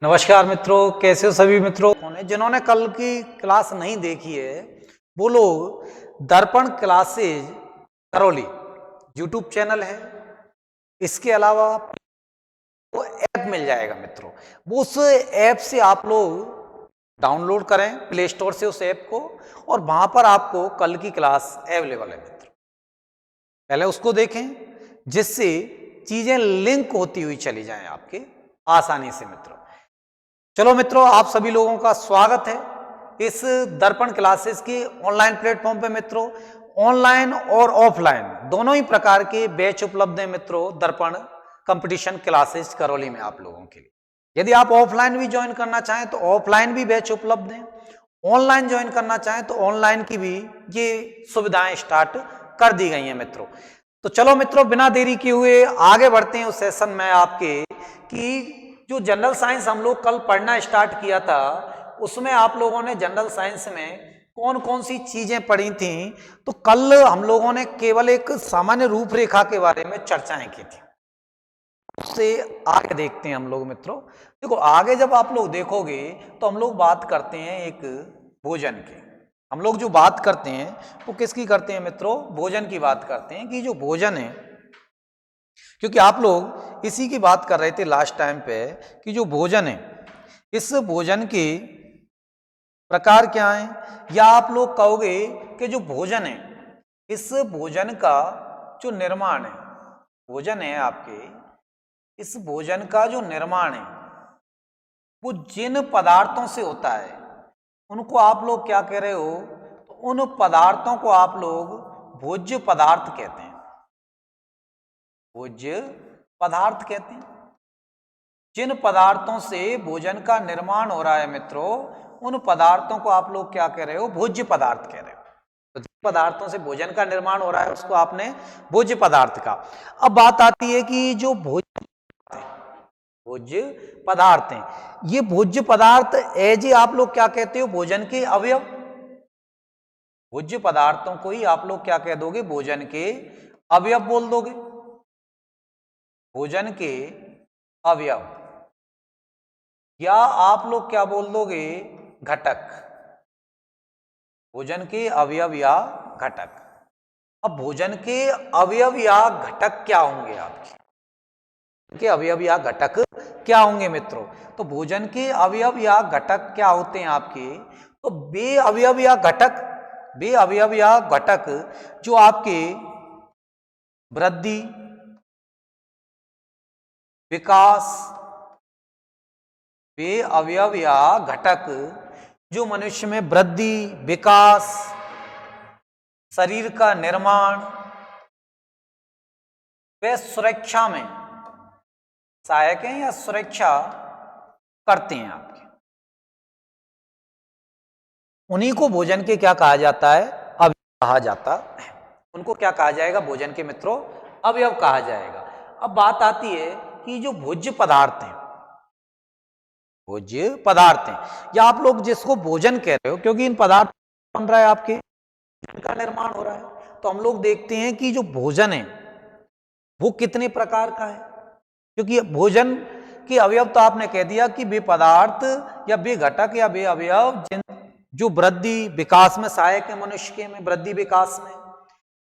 नमस्कार मित्रों, कैसे हो सभी मित्रों। जिन्होंने कल की क्लास नहीं देखी है वो लोग दर्पण क्लासेज करौली यूट्यूब चैनल है, इसके अलावा वो ऐप मिल जाएगा मित्रों। वो उस ऐप से आप लोग डाउनलोड करें प्ले स्टोर से उस ऐप को, और वहां पर आपको कल की क्लास अवेलेबल है मित्रों। पहले उसको देखें जिससे चीजें लिंक होती हुई चली जाएं आपके आसानी से मित्रों। चलो मित्रों, आप सभी लोगों का स्वागत है इस दर्पण क्लासेस की ऑनलाइन प्लेटफॉर्म पे मित्रों। ऑनलाइन और ऑफलाइन दोनों ही प्रकार के बैच उपलब्ध हैं मित्रों दर्पण कंपटीशन क्लासेस करौली में आप लोगों के लिए। यदि आप ऑफलाइन भी ज्वाइन करना चाहें तो ऑफलाइन भी बैच उपलब्ध हैं, ऑनलाइन ज्वाइन करना चाहें तो ऑनलाइन की भी ये सुविधाएं स्टार्ट कर दी गई हैं मित्रों। तो चलो मित्रों, बिना देरी किए हुए आगे बढ़ते हैं उस सेशन में आपके कि जो जनरल साइंस हम लोग कल पढ़ना स्टार्ट किया था उसमें आप लोगों ने जनरल साइंस में कौन कौन सी चीजें पढ़ी थी। तो कल हम लोगों ने केवल एक सामान्य रूपरेखा के बारे में चर्चाएं की थी। उससे आगे देखते हैं हम लोग मित्रों। देखो, आगे जब आप लोग देखोगे तो हम लोग बात करते हैं एक भोजन की। हम लोग जो बात करते हैं वो किसकी करते हैं मित्रों? भोजन की बात करते हैं कि जो भोजन है, क्योंकि आप लोग इसी की बात कर रहे थे लास्ट टाइम पे कि जो भोजन है इस भोजन के प्रकार क्या है, या आप लोग कहोगे कि जो भोजन है इस भोजन का जो निर्माण है, भोजन है आपके, इस भोजन का जो निर्माण है वो जिन पदार्थों से होता है उनको आप लोग क्या कह रहे हो? तो उन पदार्थों को आप लोग भोज्य पदार्थ कहते हैं। भोज्य पदार्थ कहते हैं जिन पदार्थों से भोजन का निर्माण हो रहा है मित्रों, उन पदार्थों को आप लोग क्या कह रहे हो? भोज्य पदार्थ कह रहे हो। तो जिन पदार्थों से भोजन का निर्माण हो रहा है उसको आपने भोज्य पदार्थ का। अब बात आती है कि जो भोज्य पदार्थ हैं, ये भोज्य पदार्थ एज आप लोग क्या कहते हो? भोजन के अवयव। भोज्य पदार्थों को ही आप लोग क्या कह दोगे? भोजन के अवयव बोल दोगे। भोजन के अवयव, या आप लोग क्या बोल दोगे? घटक। भोजन के अवयव या घटक। अब भोजन के अवयव या घटक क्या होंगे आपके? के अवयव या घटक क्या होंगे मित्रों? तो भोजन के अवयव या घटक क्या होते हैं आपके? तो वे अवयव या घटक, वे अवयव या घटक जो आपके वृद्धि, विकास, वे अवयव या घटक जो मनुष्य में वृद्धि, विकास, शरीर का निर्माण, वे सुरक्षा में सहायक हैं या सुरक्षा करते हैं आपके, उन्हीं को भोजन के क्या कहा जाता है? अवयव कहा जाता है। उनको क्या कहा जाएगा भोजन के मित्रों? अवयव कहा जाएगा। अब बात आती है कि जो भोज्य पदार्थ हैं, भोज्य पदार्थ हैं, या आप लोग जिसको भोजन कह रहे हो क्योंकि इन पदार्थ बन रहा है आपके, इनका निर्माण हो रहा है। तो हम लोग देखते हैं कि जो भोजन है वो कितने प्रकार का है, क्योंकि भोजन के अवयव तो आपने कह दिया कि वे पदार्थ या वे घटक या वे अवयव जिन जो वृद्धि विकास में सहायक है, मनुष्य के में वृद्धि विकास में,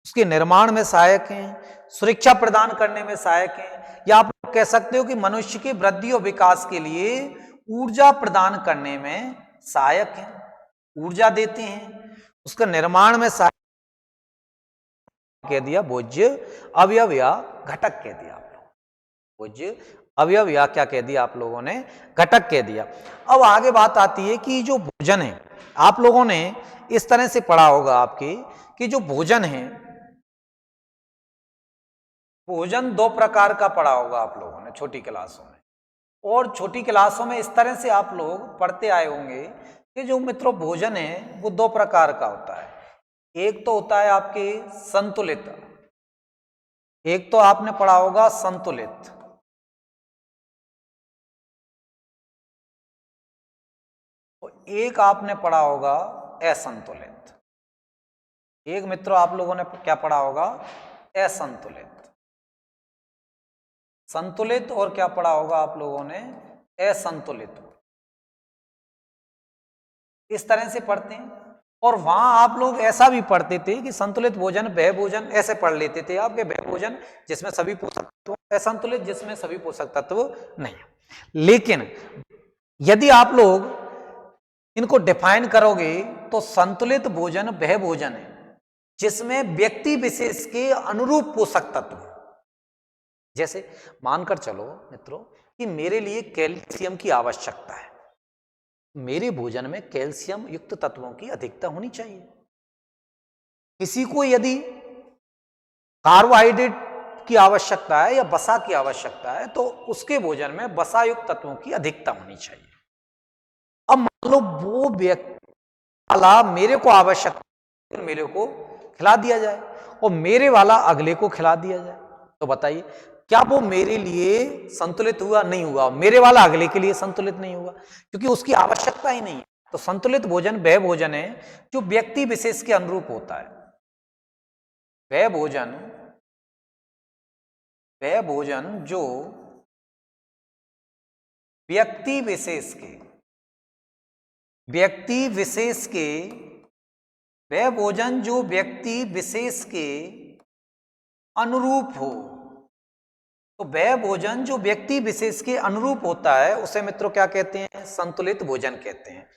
उसके निर्माण में सहायक हैं, सुरक्षा प्रदान करने में सहायक हैं, या आप कह सकते हो कि मनुष्य के वृद्धि और विकास के लिए ऊर्जा प्रदान करने में सहायक हैं, ऊर्जा देते हैं, उसका निर्माण में सहायक कह दिया भोज्य अवयव या घटक कह दिया आप लोग। भोज्य अवयव या क्या कह दिया आप लोगों ने? घटक कह दिया। अब आगे बात आती है कि जो भोजन है, आप लोगों ने इस तरह से पढ़ा होगा आपकी कि जो भोजन है, भोजन दो प्रकार का पढ़ा होगा आप लोगों ने छोटी क्लासों में, और छोटी क्लासों में इस तरह से आप लोग पढ़ते आए होंगे कि जो मित्रों भोजन है वो दो प्रकार का होता है। एक तो होता है आपके संतुलित, एक तो आपने पढ़ा होगा संतुलित, और एक आपने पढ़ा होगा असंतुलित। एक मित्रों आप लोगों ने क्या पढ़ा होगा? असंतुलित। संतुलित और क्या पढ़ा होगा आप लोगों ने? असंतुलित। इस तरह से पढ़ते हैं। और वहां आप लोग ऐसा भी पढ़ते थे कि संतुलित भोजन, वह भोजन, ऐसे पढ़ लेते थे आपके, वह भोजन जिसमें सभी पोषक तत्व, असंतुलित जिसमें सभी पोषक तत्व नहीं। लेकिन यदि आप लोग इनको डिफाइन करोगे तो संतुलित भोजन वह भोजन है जिसमें व्यक्ति विशेष के अनुरूप पोषक तत्व, जैसे मानकर चलो मित्रों कि मेरे लिए कैल्शियम की आवश्यकता है, मेरे भोजन में कैल्शियम युक्त तत्वों की अधिकता होनी चाहिए। किसी को यदि कार्बोहाइड्रेट की आवश्यकता है या वसा की आवश्यकता है तो उसके भोजन में वसा युक्त तत्वों की अधिकता होनी चाहिए। अब मान लो वो व्यक्ति वाला मेरे को आवश्यकता, मेरे को खिला दिया जाए और मेरे वाला अगले को खिला दिया जाए, तो बताइए क्या वो मेरे लिए संतुलित हुआ? नहीं हुआ। मेरे वाला अगले के लिए संतुलित नहीं हुआ क्योंकि उसकी आवश्यकता ही नहीं है। तो संतुलित भोजन वह भोजन है जो व्यक्ति विशेष के अनुरूप होता है। वह भोजन जो व्यक्ति विशेष के वह भोजन जो व्यक्ति विशेष के अनुरूप हो। तो वह भोजन जो व्यक्ति विशेष के अनुरूप होता है उसे मित्रों क्या कहते हैं? संतुलित भोजन कहते हैं।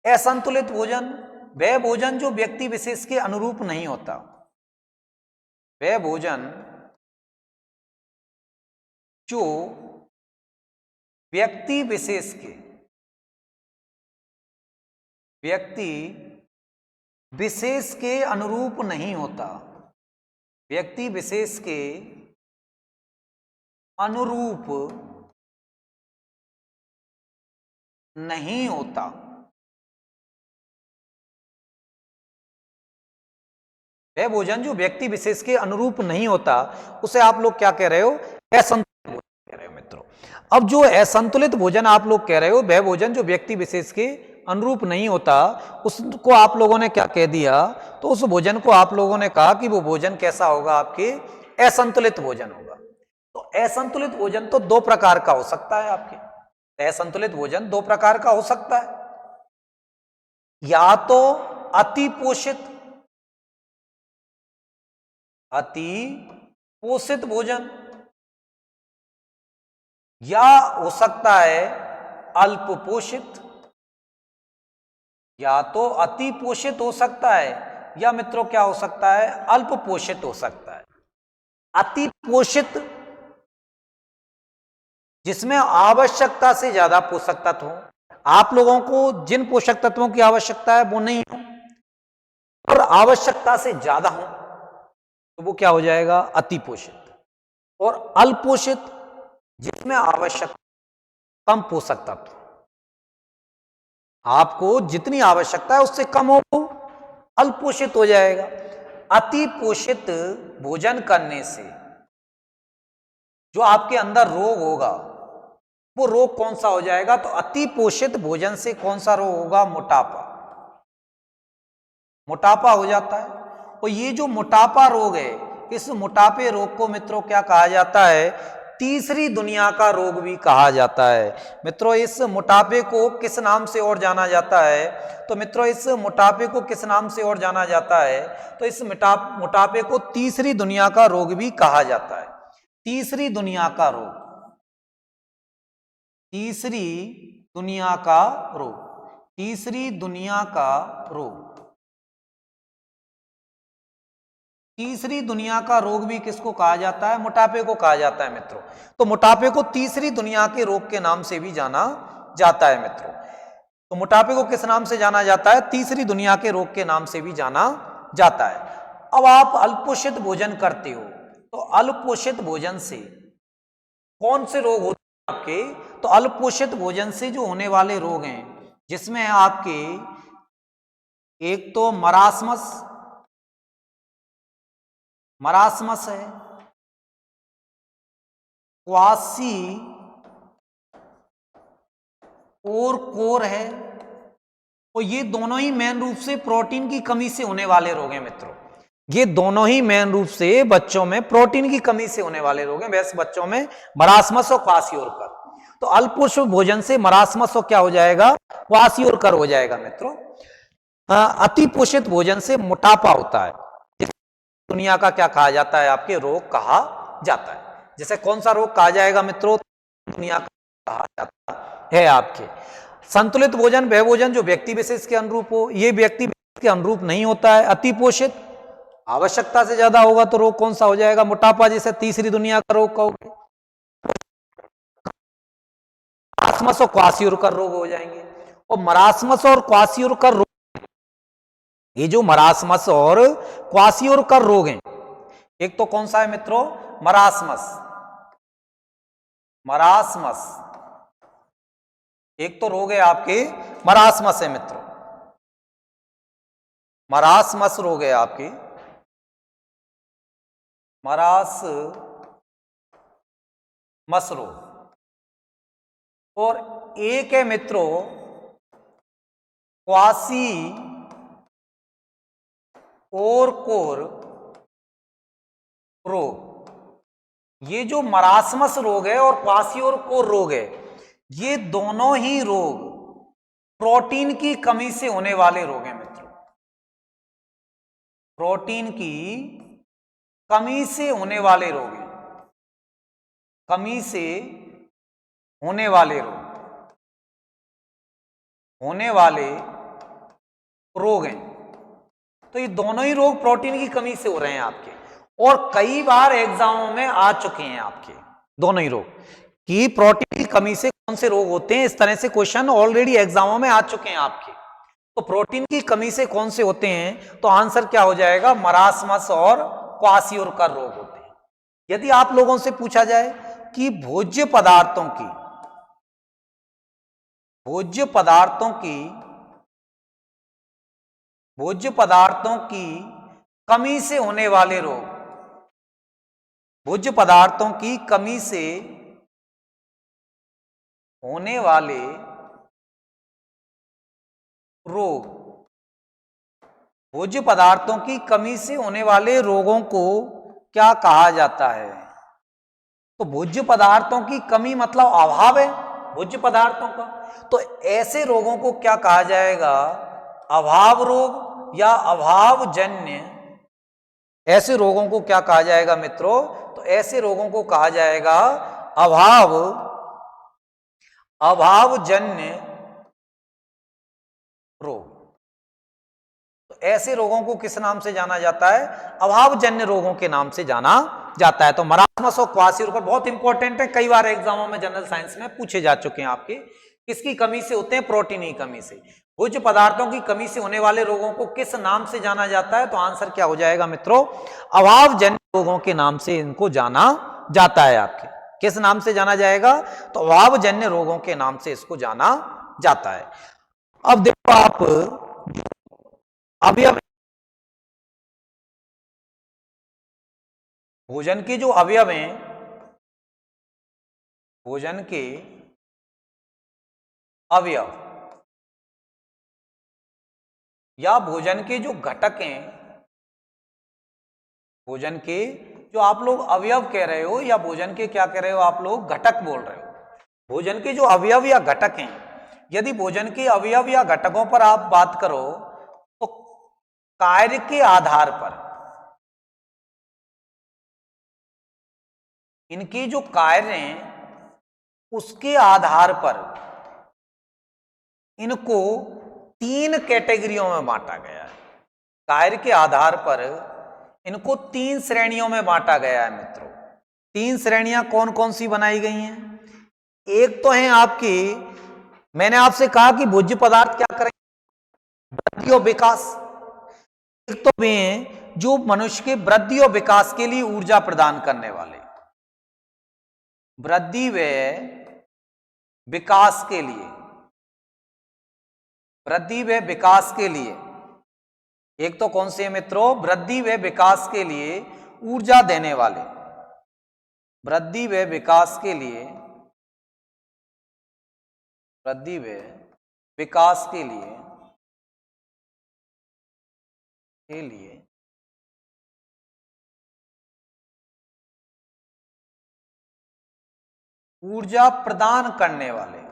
असंतुलित भोजन वह भोजन जो व्यक्ति विशेष के अनुरूप नहीं होता। वह भोजन जो व्यक्ति विशेष के अनुरूप नहीं होता। व्यक्ति विशेष के अनुरूप नहीं होता। वह भोजन जो व्यक्ति विशेष के अनुरूप नहीं होता उसे आप लोग क्या कह रहे हो? असंतुलित भोजन कह रहे हो मित्रों। अब जो असंतुलित भोजन आप लोग कह रहे हो, वह भोजन जो व्यक्ति विशेष के अनुरूप नहीं होता, उसको आप लोगों ने क्या कह दिया? तो उस भोजन को आप लोगों ने कहा कि वो भोजन कैसा होगा? आपके असंतुलित भोजन होगा। तो असंतुलित भोजन तो दो प्रकार का हो सकता है आपके। असंतुलित भोजन दो प्रकार का हो सकता है, या तो अति पोषित भोजन, या हो सकता है अल्प पोषित। या तो अति पोषित हो सकता है या मित्रों क्या हो सकता है? अल्प पोषित हो सकता है। अति पोषित जिसमें आवश्यकता से ज्यादा पोषक तत्व हो, आप लोगों को जिन पोषक तत्वों की आवश्यकता है वो नहीं हो और आवश्यकता से ज्यादा हो, तो वो क्या हो जाएगा? अति पोषित। और अल्पोषित जिसमें आवश्यकता कम पोषक तत्व, आपको जितनी आवश्यकता है उससे कम हो, अल्पोषित हो जाएगा। अति पोषित भोजन करने से जो आपके अंदर रोग होगा वो रोग कौन सा हो जाएगा? तो अति पोषित भोजन से कौन सा रोग होगा? मोटापा हो जाता है। और ये जो मोटापा रोग है, इस मोटापे रोग को मित्रों क्या कहा जाता है? तीसरी दुनिया का रोग भी कहा जाता है। मित्रों इस मोटापे को किस नाम से और जाना जाता है? तो मित्रों इस मोटापे को किस नाम से और जाना जाता है? तो इस मोटापे को तीसरी दुनिया का रोग भी कहा जाता है। तीसरी दुनिया का रोग, तीसरी दुनिया का रोग, तीसरी दुनिया का रोग। तीसरी दुनिया का रोग भी किसको कहा जाता है? मोटापे को कहा जाता है मित्रों। तो मोटापे को तीसरी दुनिया के रोग के नाम से भी जाना जाता है मित्रों। तो मोटापे को किस नाम से जाना जाता है? तीसरी दुनिया के रोग के नाम से भी जाना जाता है। अब आप अल्पोषित भोजन करते हो, तो अल्पोषित भोजन से कौन से रोग होते हैं आपके? तो अल्पोषित भोजन से जो होने वाले रोग हैं जिसमें आपके एक तो मरासमस है, क्वासी और कोर है। और ये दोनों ही मेन रूप से प्रोटीन की कमी से होने वाले रोग हैं मित्रों। ये दोनों ही मेन रूप से बच्चों में प्रोटीन की कमी से होने वाले रोग हैं। वैसे बच्चों में मरासमस और क्वासी और कोर। तो अल्पोष्ण भोजन से मरासमस और क्या हो जाएगा, क्वासियोरकर हो जाएगा मित्रों। अति पोषित भोजन से मोटापा होता है, दुनिया का क्या कहा जाता है, आपके रोग कहा जाता है। जैसे कौन सा रोग कहा जाएगा मित्रों, दुनिया का कहा जाता है आपके। संतुलित भोजन वह भोजन जो व्यक्ति विशेष के अनुरूप हो, ये व्यक्ति विशेष के अनुरूप नहीं होता है। अति पोषित, आवश्यकता से ज्यादा होगा तो रोग कौन सा हो जाएगा, मोटापा, जैसे तीसरी दुनिया का रोग कहोगे, मरासमस और क्वासियोरकर रोग हो जाएंगे। और मरासमस और क्वासियोरकर रोग, ये जो मरासमस और क्वासियोरकर रोग हैं, एक तो कौन सा है मित्रों, मरासमस, मरासमस एक तो रोग है आपके मरासमस है मित्रों, मरासमस रोग है आपकी, मरासमस रोग। और एक है मित्रों क्वासी और कोर रोग। ये जो मरासमस रोग है और क्वासी और कोर रोग है, ये दोनों ही रोग प्रोटीन की कमी से होने वाले रोग हैं मित्रों, प्रोटीन की कमी से होने वाले रोग हैं, कमी से होने वाले रोग, होने वाले रोग हैं। तो ये दोनों ही रोग प्रोटीन की कमी से हो रहे हैं आपके, और कई बार एग्जामों में आ चुके हैं आपके दोनों ही रोग कि प्रोटीन की कमी से कौन से रोग होते हैं। इस तरह से क्वेश्चन ऑलरेडी एग्जामों में आ चुके हैं आपके। तो प्रोटीन की कमी से कौन से होते हैं, तो आंसर क्या हो जाएगा, मरासमस और क्वासियोरकर रोग होते हैं। यदि आप लोगों से पूछा जाए कि भोज्य पदार्थों की कमी से होने वाले रोग, भोज्य पदार्थों की कमी से होने वाले रोग, भोज्य पदार्थों की कमी से होने वाले रोगों को क्या कहा जाता है। तो भोज्य पदार्थों की कमी मतलब अभाव है भोज्य पदार्थों का, तो ऐसे रोगों को क्या कहा जाएगा, अभाव रोग या अभावजन्य। ऐसे रोगों को क्या कहा जाएगा मित्रों, तो ऐसे रोगों को कहा जाएगा अभावजन्य रोग। तो ऐसे रोगों को किस नाम से जाना जाता है, अभावजन्य रोगों के नाम से जाना जाता है। तो मरासमस और क्वासियोरकर बहुत इंपॉर्टेंट है, कई बार एग्जामों में जनरल साइंस में पूछे जा चुके हैं आपके। किसकी कमी से होते हैं, प्रोटीन की कमी से। भोज्य पदार्थों की कमी से होने वाले रोगों को किस नाम से जाना जाता है, तो आंसर क्या हो जाएगा मित्रों, अभावजन्य रोगों के नाम से इनको जाना जाता है। आपके किस नाम से जाना जाएगा, तो अभावजन्य रोगों के नाम से इसको जाना जाता है। अब देखो आप अवयव, भोजन के जो अवयव हैं, भोजन के अवयव या भोजन के जो घटक हैं, भोजन के जो आप लोग अवयव कह रहे हो या भोजन के क्या कह रहे हो आप लोग, घटक बोल रहे हो। भोजन के जो अवयव या घटक हैं, यदि भोजन के अवयव या घटकों पर आप बात करो तो कार्य के आधार पर, इनके जो कार्य हैं उसके आधार पर इनको 3 कैटेगरियों में बांटा गया है। कार्य के आधार पर इनको 3 श्रेणियों में बांटा गया है मित्रों। 3 श्रेणियां कौन कौन सी बनाई गई हैं, एक तो है आपकी, मैंने आपसे कहा कि भोज्य पदार्थ क्या करेंगे, वृद्धि और विकास। एक तो वे हैं जो मनुष्य के वृद्धि और विकास के लिए ऊर्जा प्रदान करने वाले, वृद्धि व विकास के लिए, वृद्धि व विकास के लिए। एक तो कौन से है मित्रों, वृद्धि व विकास के लिए ऊर्जा देने वाले, वृद्धि व विकास के लिए, वृद्धि व विकास के लिए ऊर्जा प्रदान करने वाले,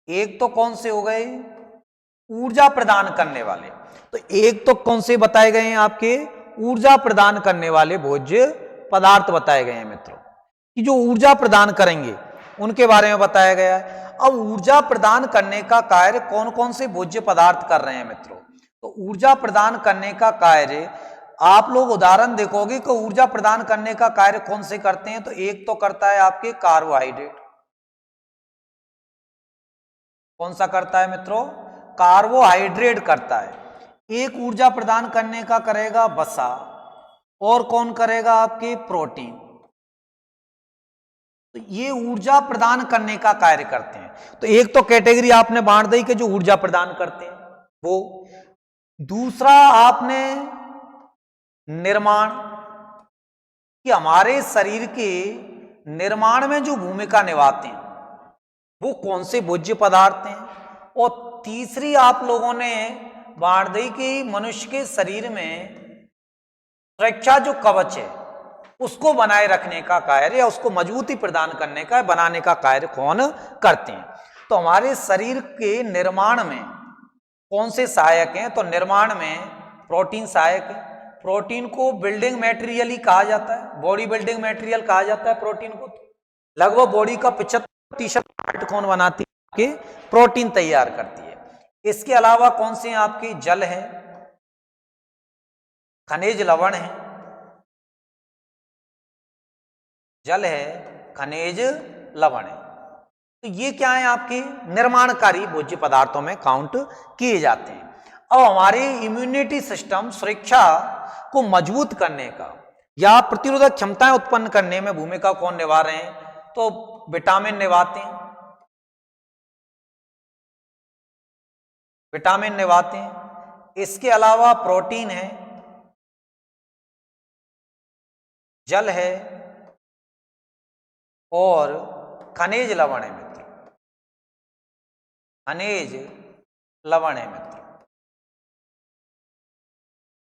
एक तो कौन से हो गए, ऊर्जा प्रदान करने वाले। तो एक तो कौन से बताए गए हैं आपके, ऊर्जा प्रदान करने वाले भोज्य पदार्थ बताए गए हैं मित्रों, कि जो ऊर्जा प्रदान करेंगे उनके बारे में बताया गया है। अब ऊर्जा प्रदान करने का कार्य कौन कौन से भोज्य पदार्थ कर रहे हैं मित्रों, तो ऊर्जा प्रदान करने का कार्य आप लोग उदाहरण देखोगे कि ऊर्जा प्रदान करने का कार्य कौन से करते हैं, तो एक तो करता है आपके कार्बोहाइड्रेट। कौन सा करता है मित्रों, कार्बोहाइड्रेट करता है। एक ऊर्जा प्रदान करने का करेगा वसा, और कौन करेगा आपके प्रोटीन। तो ये ऊर्जा प्रदान करने का कार्य करते हैं। तो एक तो कैटेगरी आपने बांट दी कि जो ऊर्जा प्रदान करते हैं वो। दूसरा आपने निर्माण, कि हमारे शरीर के निर्माण में जो भूमिका निभाते हैं वो कौन से भोज्य पदार्थ हैं। और तीसरी आप लोगों ने बांट दी कि मनुष्य के शरीर में सुरक्षा जो कवच है उसको बनाए रखने का कार्य या उसको मजबूती प्रदान करने का, बनाने का कार्य कौन करते हैं। तो हमारे शरीर के निर्माण में कौन से सहायक हैं, तो निर्माण में प्रोटीन सहायक है। प्रोटीन को बिल्डिंग मटेरियल ही कहा जाता है, बॉडी बिल्डिंग मटेरियल कहा जाता है प्रोटीन को। लगभग बॉडी का 75% पार्ट कौन बनाती है, कि प्रोटीन तैयार करती है। इसके अलावा कौन से हैं आपके, जल है, खनिज लवण है, जल है, खनिज लवण है। तो ये क्या है, आपके निर्माणकारी भोज्य पदार्थों में काउंट किए जाते हैं। अब हमारी इम्यूनिटी सिस्टम सुरक्षा को मजबूत करने का या प्रतिरोधक क्षमताएं उत्पन्न करने में भूमिका कौन निभा रहे हैं, तो विटामिन निभाते हैं, विटामिन निभाते हैं। इसके अलावा प्रोटीन है, जल है, और खनिज लवण है मित्र, खनिज लवण है मित्र।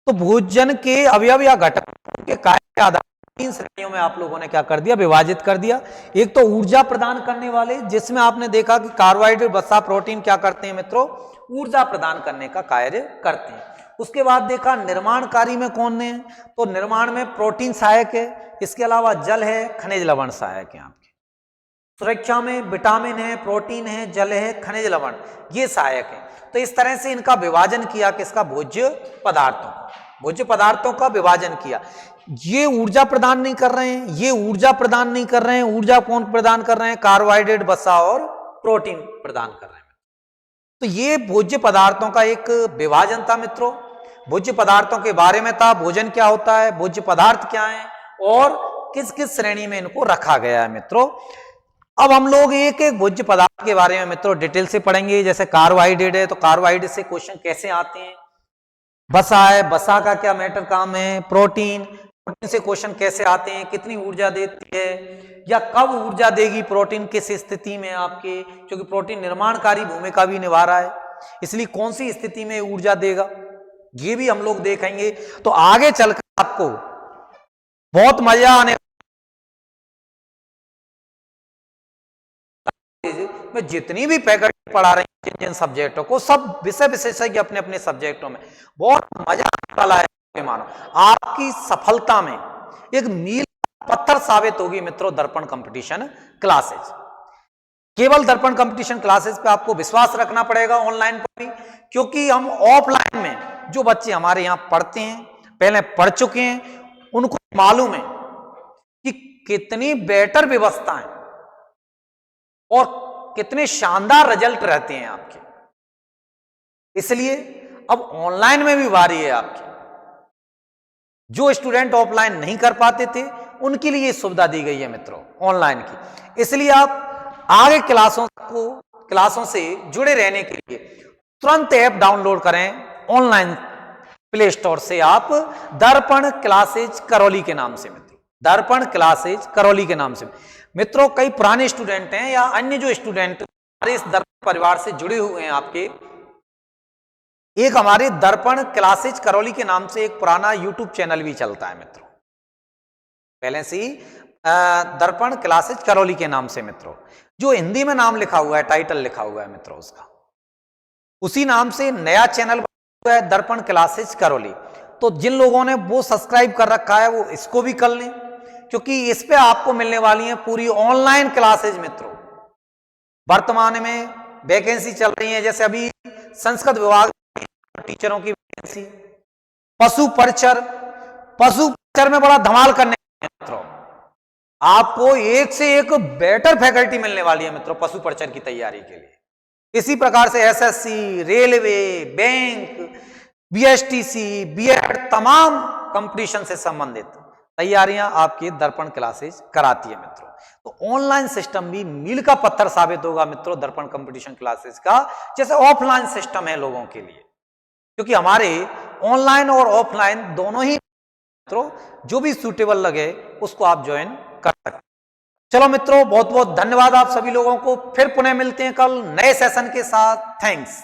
तो भोजन के अवयव या घटकों के कार्य के आधार पर 3 श्रेणियों में आप लोगों ने क्या कर दिया, विभाजित कर दिया। एक तो ऊर्जा प्रदान करने वाले, जिसमें आपने देखा कि कार्बोहाइड्रेट, वसा, प्रोटीन क्या करते हैं मित्रों, ऊर्जा प्रदान करने का कार्य करते हैं। उसके बाद देखा निर्माणकारी में कौन है, तो निर्माण में प्रोटीन सहायक है, इसके अलावा जल है, खनिज लवण सहायक है आपके। सुरक्षा में विटामिन है, प्रोटीन है, जल है, खनिज लवण, ये सहायक है। तो इस तरह से इनका विभाजन किया, किसका, भोज्य पदार्थों, भोज्य पदार्थों का विभाजन किया। ये ऊर्जा प्रदान नहीं कर रहे हैं, ये ऊर्जा प्रदान नहीं कर रहे हैं। ऊर्जा कौन प्रदान कर रहे हैं, कार्बोहाइड्रेट, वसा और प्रोटीन प्रदान कर रहे हैं। तो ये भोज्य पदार्थों का एक विभाजन था मित्रों। भोज्य पदार्थों के बारे में था, भोजन क्या होता है, भोज्य पदार्थ क्या है, और किस किस श्रेणी में इनको रखा गया है मित्रों। अब हम लोग एक एक भोज्य पदार्थ के बारे में मित्रों डिटेल से पढ़ेंगे। जैसे कार्बोहाइड्रेट है, तो कार्बोहाइड्रेट से क्वेश्चन कैसे आते हैं। वसा है, वसा का क्या मैटर काम है। प्रोटीन, प्रोटीन से क्वेश्चन कैसे आते हैं, कितनी ऊर्जा देती है या कब ऊर्जा देगी प्रोटीन, किस स्थिति में आपके, क्योंकि प्रोटीन निर्माणकारी भूमिका भी निभा रहा है, इसलिए कौन सी स्थिति में ऊर्जा देगा, ये भी हम लोग देखेंगे। तो आगे चलकर आपको बहुत मजा आने, मैं जितनी भी फैकल्टी पढ़ा रही हैं जिन सब्जेक्टों को, सब विषय विशेषज्ञ अपने अपने सब्जेक्टों में, बहुत मजा आने वाला है। मानो आपकी सफलता में एक मील पत्थर साबित होगी मित्रों दर्पण कंपटीशन क्लासेज। केवल दर्पण कंपटीशन क्लासेस पे आपको विश्वास रखना पड़ेगा, ऑनलाइन पर भी, क्योंकि हम ऑफलाइन में जो बच्चे हमारे यहाँ पढ़ते हैं, पहले पढ़ चुके हैं, उनको मालूम है कि कितनी बेटर व्यवस्था है और कितने शानदार रिजल्ट रहते हैं आपके। इसलिए अब ऑनलाइन में भी बारी है आपकी। जो स्टूडेंट ऑफलाइन नहीं कर पाते थे उनके लिए सुविधा दी गई है मित्रों ऑनलाइन की। इसलिए आप आगे क्लासों से जुड़े रहने के लिए तुरंत ऐप डाउनलोड करें ऑनलाइन प्ले स्टोर से, आप दर्पण क्लासेज करौली के नाम से मित्रों, दर्पण क्लासेज करौली के नाम से। मित्रों कई पुराने स्टूडेंट हैं या अन्य जो स्टूडेंट हमारे इस दर्पण परिवार से जुड़े हुए हैं आपके, एक हमारे दर्पण क्लासेज करौली के नाम से एक पुराना यूट्यूब चैनल भी चलता है मित्रों। पहले से ही दर्पण क्लासेज करौली के नाम से मित्रों। जो हिंदी में नाम लिखा हुआ है, टाइटल लिखा हुआ है मित्रों उसका, उसी नाम से नया चैनल बना हुआ है दर्पण क्लासेज करौली। तो जिन लोगों ने वो सब्सक्राइब कर रखा है वो इसको भी कर लें, क्योंकि इस पे आपको मिलने वाली है पूरी ऑनलाइन क्लासेज मित्रों। वर्तमान में वैकेंसी चल रही है, जैसे अभी संस्कृत विभाग टीचरों की वैकेंसी, पशु परिचर में बड़ा धमाल करने मित्रों। आपको एक से एक बेटर फैकल्टी मिलने वाली है मित्रों पशु परिचर की तैयारी के लिए। इसी प्रकार से SSC, railway, bank, BSTC, BEd, तमाम कंपटीशन से संबंधित तैयारियां आपकी दर्पण क्लासेज कराती है मित्रों। तो ऑनलाइन सिस्टम भी मील का पत्थर साबित होगा मित्रों दर्पण कंपटीशन क्लासेज का, जैसे ऑफलाइन सिस्टम है लोगों के लिए, क्योंकि हमारे ऑनलाइन और ऑफलाइन दोनों ही मित्रों जो भी सूटेबल लगे उसको आप ज्वाइन कर सकते हैं। चलो मित्रों, बहुत बहुत धन्यवाद आप सभी लोगों को। फिर पुनः मिलते हैं कल नए सेशन के साथ। थैंक्स।